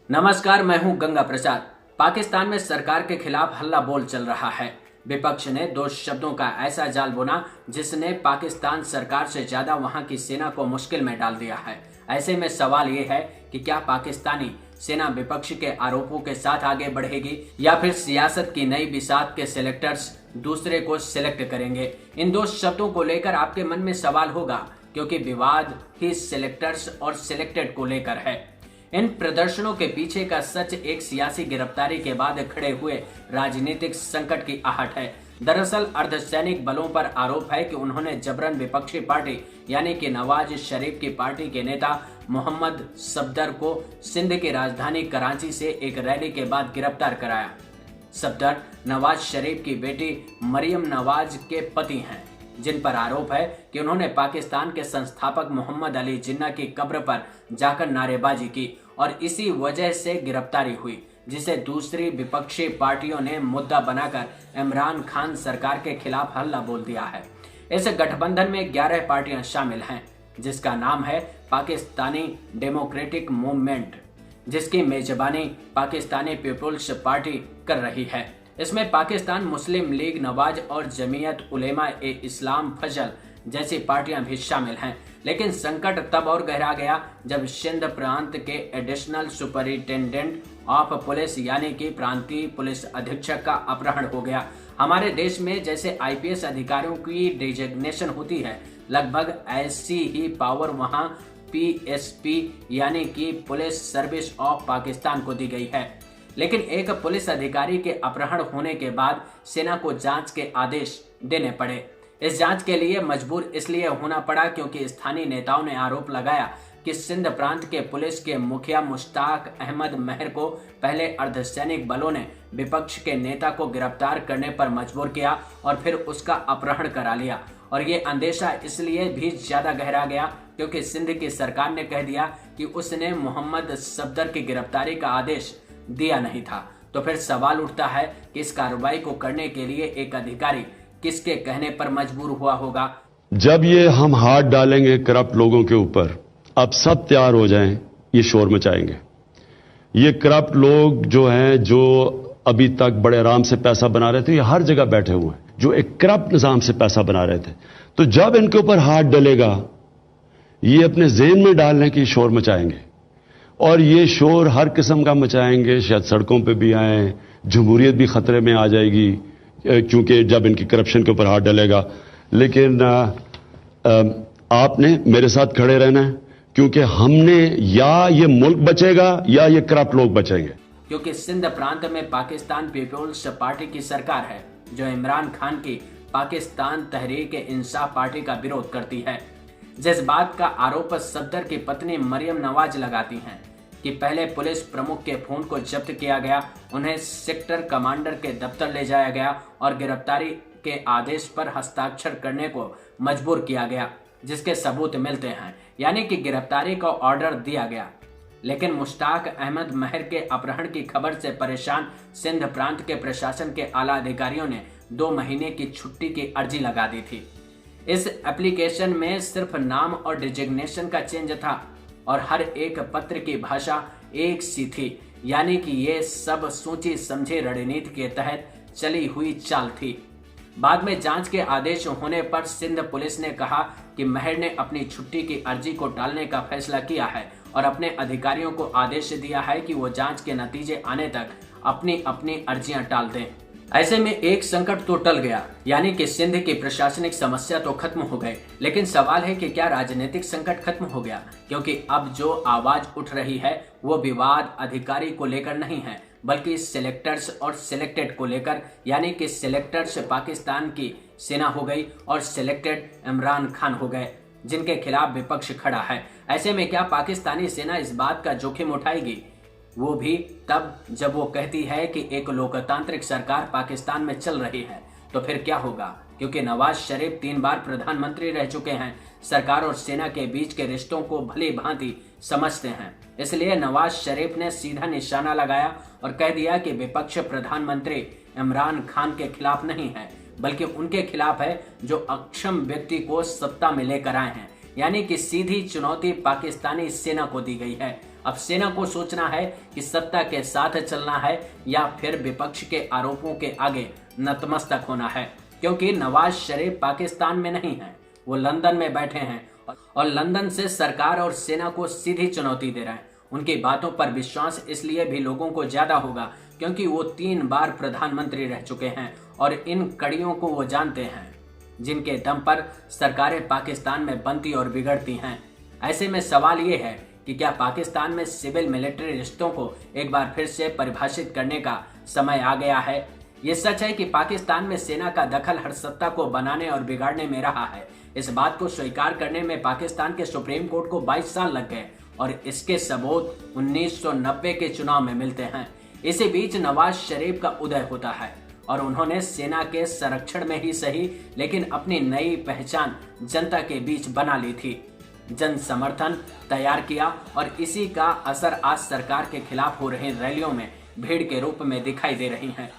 नमस्कार, मैं हूं गंगा प्रसाद। पाकिस्तान में सरकार के खिलाफ हल्ला बोल चल रहा है। विपक्ष ने दो शब्दों का ऐसा जाल बुना जिसने पाकिस्तान सरकार से ज्यादा वहां की सेना को मुश्किल में डाल दिया है। ऐसे में सवाल ये है कि क्या पाकिस्तानी सेना विपक्ष के आरोपों के साथ आगे बढ़ेगी या फिर सियासत की नई बिसात के सिलेक्टर्स दूसरे को सिलेक्ट करेंगे। इन दो शब्दों को लेकर आपके मन में सवाल होगा, क्योंकि विवाद ही सिलेक्टर्स और सिलेक्टेड को लेकर है। इन प्रदर्शनों के पीछे का सच एक सियासी गिरफ्तारी के बाद खड़े हुए राजनीतिक संकट की आहट है। दरअसल अर्धसैनिक बलों पर आरोप है कि उन्होंने जबरन विपक्षी पार्टी यानी कि नवाज शरीफ की पार्टी के नेता मोहम्मद सफदर को सिंध की राजधानी कराची से एक रैली के बाद गिरफ्तार कराया। सफदर नवाज शरीफ की बेटी मरियम नवाज के पति हैं, जिन पर आरोप है कि उन्होंने पाकिस्तान के संस्थापक मोहम्मद अली जिन्ना की कब्र पर जाकर नारेबाजी की और इसी वजह से गिरफ्तारी हुई, जिसे दूसरी विपक्षी पार्टियों ने मुद्दा बनाकर इमरान खान सरकार के खिलाफ हल्ला बोल दिया है। इस गठबंधन में 11 पार्टियां शामिल हैं, जिसका नाम है पाकिस्तानी डेमोक्रेटिक मूवमेंट, जिसकी मेजबानी पाकिस्तानी पीपुल्स पार्टी कर रही है। इसमें पाकिस्तान मुस्लिम लीग नवाज और जमीयत उलेमा ए इस्लाम फजल जैसी पार्टियां भी शामिल हैं। लेकिन संकट तब और गहरा गया जब सिंध प्रांत के एडिशनल सुपरिटेंडेंट ऑफ पुलिस यानी कि प्रांतीय पुलिस अधीक्षक का अपहरण हो गया। हमारे देश में जैसे आईपीएस अधिकारियों की डिजिग्नेशन होती है, लगभग ऐसी ही पावर वहां पीएसपी यानी कि पुलिस सर्विस ऑफ पाकिस्तान को दी गई है। लेकिन एक पुलिस अधिकारी के अपहरण होने के बाद सेना को जांच के आदेश देने पड़े। इस जांच के लिए मजबूर इसलिए होना पड़ा क्योंकि स्थानीय नेताओं ने आरोप लगाया कि सिंध प्रांत के पुलिस के मुखिया मुश्ताक अहमद महर को पहले अर्धसैनिक बलों ने विपक्ष के नेता को गिरफ्तार करने पर मजबूर किया और फिर उसका अपहरण करा लिया। और ये अंदेशा इसलिए भी ज्यादा गहरा गया क्योंकि सिंध की सरकार ने कह दिया कि उसने मोहम्मद सफदर की गिरफ्तारी का आदेश दिया नहीं था। तो फिर सवाल उठता है कि इस कार्रवाई को करने के लिए एक अधिकारी किसके कहने पर मजबूर हुआ होगा। जब ये हम हाथ डालेंगे करप्ट लोगों के ऊपर, अब सब तैयार हो जाएं, ये शोर मचाएंगे। ये करप्ट लोग जो हैं, जो अभी तक बड़े आराम से पैसा बना रहे थे, ये हर जगह बैठे हुए हैं, जो एक करप्ट निजाम से पैसा बना रहे थे। तो जब इनके ऊपर हाथ डलेगा, ये अपने जेहन में डाल लें कि शोर मचाएंगे, और ये शोर हर किस्म का मचाएंगे। शायद सड़कों पे भी आए, जमहूरियत भी खतरे में आ जाएगी क्योंकि जब इनकी करप्शन के ऊपर हाथ डलेगा। लेकिन आपने मेरे साथ खड़े रहना है, क्योंकि हमने या ये मुल्क बचेगा या ये करप्ट लोग बचेंगे। क्योंकि सिंध प्रांत में पाकिस्तान पीपुल्स पार्टी की सरकार है, जो इमरान खान की पाकिस्तान तहरीक इंसाफ पार्टी का विरोध करती है। जिस बात का आरोप सफदर की पत्नी मरियम नवाज लगाती हैं कि पहले पुलिस प्रमुख के फोन को जब्त किया गया, उन्हें सेक्टर कमांडर के दफ्तर ले जाया गया और गिरफ्तारी के आदेश पर हस्ताक्षर करने को मजबूर किया गया, जिसके सबूत मिलते हैं, यानी कि गिरफ्तारी का ऑर्डर दिया गया। लेकिन मुश्ताक अहमद महर के अपहरण की खबर से परेशान सिंध प्रांत के प्रशासन के आला अधिकारियों ने 2 महीने की छुट्टी की अर्जी लगा दी थी। इस एप्लीकेशन में सिर्फ नाम और डिजिग्नेशन का चेंज था और हर एक पत्र की भाषा एक सी थी, यानी कि ये सब सोची समझी रणनीति के तहत चली हुई चाल थी। बाद में जांच के आदेश होने पर सिंध पुलिस ने कहा कि महर ने अपनी छुट्टी की अर्जी को टालने का फैसला किया है और अपने अधिकारियों को आदेश दिया है कि वो जांच के नतीजे आने तक अपनी अपनी अर्जियां टाल दें। ऐसे में एक संकट तो टल गया, यानी कि सिंध की प्रशासनिक समस्या तो खत्म हो गई। लेकिन सवाल है कि क्या राजनीतिक संकट खत्म हो गया? क्योंकि अब जो आवाज उठ रही है वो विवाद अधिकारी को लेकर नहीं है, बल्कि सिलेक्टर्स और सिलेक्टेड को लेकर, यानी कि सिलेक्टर्स पाकिस्तान की सेना हो गई और सिलेक्टेड इमरान खान हो गए, जिनके खिलाफ विपक्ष खड़ा है। ऐसे में क्या पाकिस्तानी सेना इस बात का जोखिम उठाएगी? वो भी तब जब वो कहती है कि एक लोकतांत्रिक सरकार पाकिस्तान में चल रही है। तो फिर क्या होगा? क्योंकि नवाज शरीफ 3 बार प्रधानमंत्री रह चुके हैं, सरकार और सेना के बीच के रिश्तों को भली भांति समझते हैं। इसलिए नवाज शरीफ ने सीधा निशाना लगाया और कह दिया कि विपक्ष प्रधानमंत्री इमरान खान के खिलाफ नहीं है, बल्कि उनके खिलाफ है जो अक्षम व्यक्ति को सत्ता में लेकर आए हैं। यानी कि सीधी चुनौती पाकिस्तानी सेना को दी गई है। अब सेना को सोचना है कि सत्ता के साथ चलना है या फिर विपक्ष के आरोपों के आगे नतमस्तक होना है, क्योंकि नवाज शरीफ पाकिस्तान में नहीं है, वो लंदन में बैठे हैं और लंदन से सरकार और सेना को सीधी चुनौती दे रहे हैं। उनकी बातों पर विश्वास इसलिए भी लोगों को ज्यादा होगा क्योंकि वो 3 बार प्रधानमंत्री रह चुके हैं और इन कड़ियों को वो जानते हैं जिनके दम पर सरकारें पाकिस्तान में बनती और बिगड़ती हैं। ऐसे में सवाल ये है कि क्या पाकिस्तान में सिविल मिलिट्री रिश्तों को एक बार फिर से परिभाषित करने का समय आ गया है। ये सच है कि पाकिस्तान में सेना का दखल हर सत्ता को बनाने और बिगाड़ने में रहा है। इस बात को स्वीकार करने में पाकिस्तान के सुप्रीम कोर्ट को 22 साल लग गए और इसके सबूत 1990 के चुनाव में मिलते हैं। इसी बीच नवाज शरीफ का उदय होता है और उन्होंने सेना के संरक्षण में ही सही लेकिन अपनी नई पहचान जनता के बीच बना ली थी, जन समर्थन तैयार किया और इसी का असर आज सरकार के खिलाफ हो रही रैलियों में भीड़ के रूप में दिखाई दे रही है।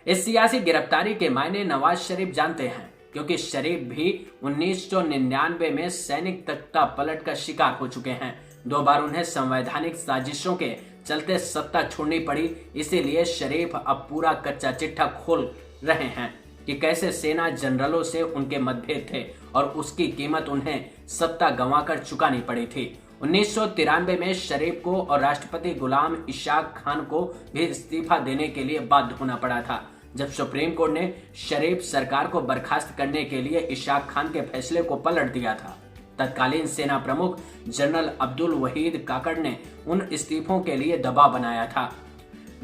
इस सियासी गिरफ्तारी के मायने नवाज शरीफ जानते हैं क्योंकि शरीफ भी 1999 में सैनिक तख्ता पलट का शिकार हो चुके हैं। 2 बार उन्हें संवैधानिक साजिशों के चलते सत्ता छोड़नी पड़ी, इसीलिए शरीफ अब पूरा कच्चा चिट्ठा खोल रहे हैं कि कैसे सेना जनरलों से उनके मतभेद थे और उसकी कीमत उन्हें सत्ता गंवाकर चुकानी पड़ी थी। 1993 में शरीफ को और राष्ट्रपति गुलाम इशाक खान को भी इस्तीफा देने के लिए बाध्य होना पड़ा था। जब सुप्रीम कोर्ट ने शरीफ सरकार को बर्खास्त करने के लिए इशाक खान के फैसले को पलट दिया था, तत्कालीन सेना प्रमुख जनरल अब्दुल वहीद काकड़ ने उन इस्तीफों के लिए दबाव बनाया था।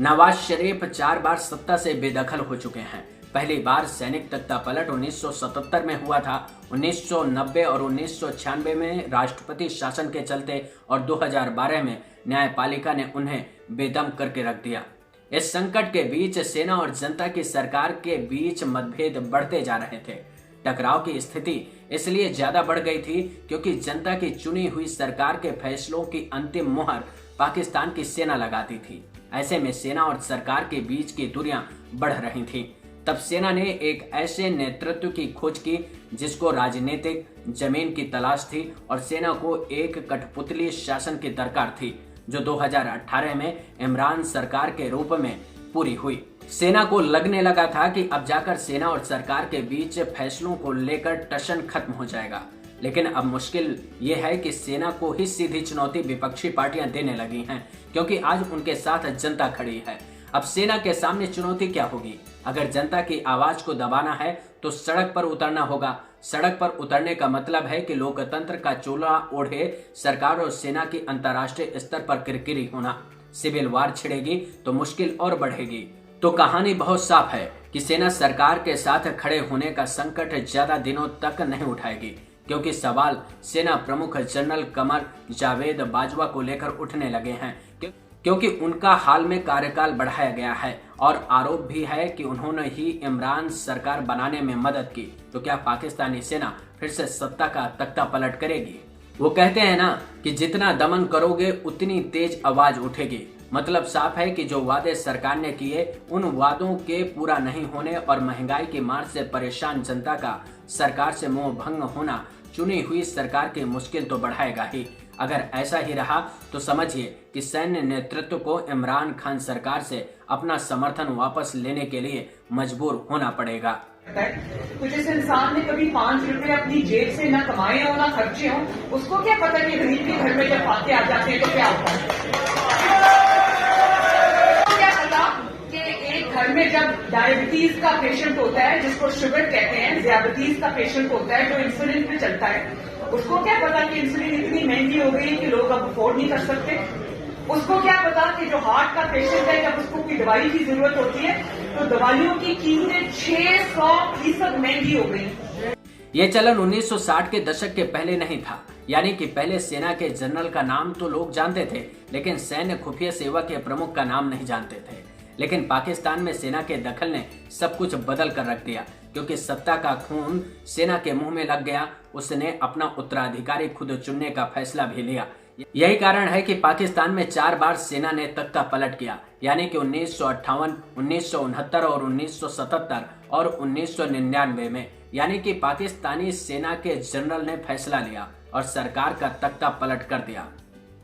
नवाज शरीफ 4 बार सत्ता से बेदखल हो चुके हैं। पहली बार सैनिक तख्ता पलट 1977 में हुआ था। 1990 और 1996 में राष्ट्रपति शासन के चलते और 2012 में न्यायपालिका ने उन्हें बेदम करके रख दिया। इस संकट के बीच सेना और जनता की सरकार के बीच मतभेद बढ़ते जा रहे थे। टकराव की स्थिति इसलिए ज्यादा बढ़ गई थी क्योंकि जनता की चुनी हुई सरकार के फैसलों की अंतिम मुहर पाकिस्तान की सेना लगाती थी। ऐसे में सेना और सरकार के बीच की दूरियां बढ़ रही थीं। तब सेना ने एक ऐसे नेतृत्व की खोज की जिसको राजनीतिक जमीन की तलाश थी और सेना को एक कठपुतली शासन की दरकार थी जो 2018 में इमरान सरकार के रूप में पूरी हुई। सेना को लगने लगा था कि अब जाकर सेना और सरकार के बीच फैसलों को लेकर टशन खत्म हो जाएगा, लेकिन अब मुश्किल ये है कि सेना को ही सीधी चुनौती विपक्षी पार्टियां देने लगी हैं क्योंकि आज उनके साथ जनता खड़ी है। अब सेना के सामने चुनौती क्या होगी? अगर जनता की आवाज को दबाना है तो सड़क पर उतरना होगा। सड़क पर उतरने का मतलब है कि लोकतंत्र का चोला ओढ़े सरकार और सेना की अंतर्राष्ट्रीय स्तर पर किरकिरी होना। सिविल वार छिड़ेगी तो मुश्किल और बढ़ेगी। तो कहानी बहुत साफ है कि सेना सरकार के साथ खड़े होने का संकट ज्यादा दिनों तक नहीं उठाएगी क्योंकि सवाल सेना प्रमुख जनरल कमर जावेद बाजवा को लेकर उठने लगे हैं क्योंकि उनका हाल में कार्यकाल बढ़ाया गया है और आरोप भी है कि उन्होंने ही इमरान सरकार बनाने में मदद की। तो क्या पाकिस्तानी सेना फिर से सत्ता का तख्ता पलट करेगी? वो कहते हैं ना कि जितना दमन करोगे उतनी तेज आवाज उठेगी। मतलब साफ है कि जो वादे सरकार ने किए उन वादों के पूरा नहीं होने और महंगाई की मार से परेशान जनता का सरकार से मोह भंग होना चुनी हुई सरकार की मुश्किल तो बढ़ाएगा ही। अगर ऐसा ही रहा तो समझिए कि सैन्य नेतृत्व को इमरान खान सरकार से अपना समर्थन वापस लेने के लिए मजबूर होना पड़ेगा। तो जिस इंसान ने कभी 5 रुपए अपनी जेब से न कमाए हो न खर्चे हो, उसको क्या पता कि गरीब के घर में जब फाके आ जाते हैं तो क्या होता है? क्या पता कि एक घर में जब डायबिटीज का पेशेंट होता है, जिसको शुगर कहते हैं, डायबिटीज का पेशेंट होता है जो इंसुलिन पे चलता है, उसको क्या पता कि इंसुलिन इतनी महंगी हो गई कि लोग अब अफोर्ड नहीं कर सकते? उसको क्या पता कि जो हार्ट का पेशेंट है जब उसको कोई दवाई की जरूरत होती है तो दवाइयों की कीमतें 600% महंगी हो गई। ये चलन 1960 के दशक के पहले नहीं था, यानी कि पहले सेना के जनरल का नाम तो लोग जानते थे लेकिन सैन्य खुफिया सेवा के प्रमुख का नाम नहीं जानते थे। लेकिन पाकिस्तान में सेना के दखल ने सब कुछ बदल कर रख दिया क्योंकि सत्ता का खून सेना के मुंह में लग गया। उसने अपना उत्तराधिकारी खुद चुनने का फैसला भी लिया। यही कारण है कि पाकिस्तान में 4 बार सेना ने तख्ता पलट किया, यानी कि 1958, 1969 और 1977 और 1999 में, यानी कि पाकिस्तानी सेना के जनरल ने फैसला लिया और सरकार का तख्ता पलट कर दिया।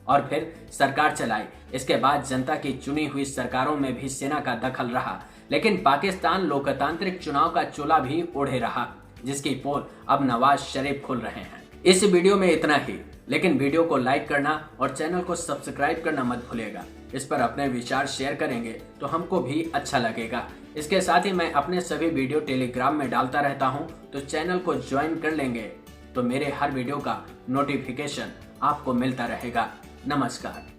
और फिर सरकार चलाई। इसके बाद जनता की चुनी हुई सरकारों में भी सेना का दखल रहा, लेकिन पाकिस्तान लोकतांत्रिक चुनाव का चोला भी ओढ़े रहा, जिसकी पोल अब नवाज शरीफ खुल रहे हैं। इस वीडियो में इतना ही, लेकिन वीडियो को लाइक करना और चैनल को सब्सक्राइब करना मत भूलिएगा। इस पर अपने विचार शेयर करेंगे तो हमको भी अच्छा लगेगा। इसके साथ ही मैं अपने सभी वीडियो टेलीग्राम में डालता रहता हूं, तो चैनल को ज्वाइन कर लेंगे तो मेरे हर वीडियो का नोटिफिकेशन आपको मिलता रहेगा। नमस्कार।